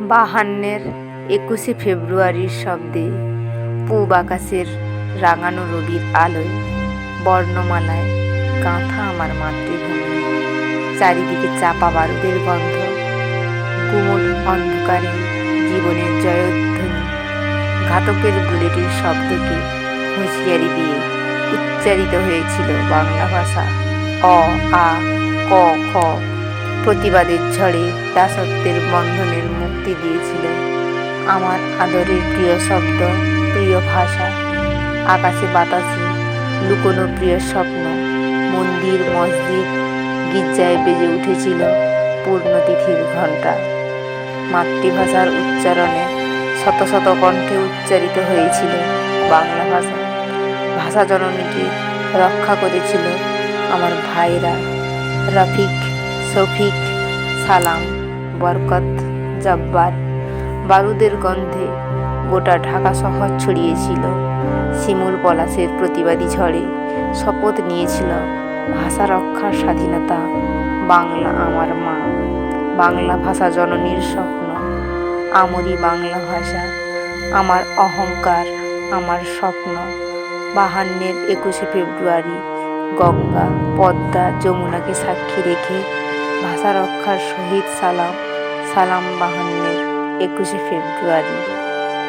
বাহান্নের 21শে ফেব্রুয়ারির শব্দে পূব আকাশের রাঙানো রবির আলোয় বর্ণমালায় গাঁথা আমার মাতৃভূমি। চারিদিকে চাপা বারুদের গন্ধ, গুমট অন্ধকারে জীবনের জয়ধ্বনি। ঘাতকের বুলেটের শব্দকে হুঁশিয়ারি দিয়ে উচ্চারিত হয়েছিল বাংলা ভাষা। অ আ ক খ প্রতিবাদের ঝড়ে দাসত্বের বন্ধনের মুক্তি দিয়েছিল আমার আদরের প্রিয় শব্দ, প্রিয় ভাষা। আকাশে বাতাসে লুকোনো প্রিয় স্বপ্ন, মন্দির মসজিদ গির্জায় বেজে উঠেছিল পূর্ণতিথির ঘণ্টা। মাতৃভাষার উচ্চারণে শত শত কণ্ঠে উচ্চারিত হয়েছিল বাংলা ভাষা। ভাষা জননীকে রক্ষা করেছিল আমার ভাইরা রফিক, শফিক, সালাম, বরকত, জব্বার। বারুদের গন্ধে গোটা ঢাকা শহর ছড়িয়েছিল। শিমুল পলাশের প্রতিবাদী ঝড়ে শপথ নিয়েছিল ভাষা রক্ষার স্বাধীনতা। বাংলা আমার মা, বাংলা ভাষা জননীর স্বপ্ন। আমরি বাংলা ভাষা আমার অহংকার, আমার স্বপ্ন। বাহান্নের 21শে ফেব্রুয়ারি গঙ্গা, পদ্মা, যমুনাকে সাক্ষী রেখে ভাষা রক্ষার শহীদ সালাম, সালাম বাহান্নের 21শে ফেব্রুয়ারি।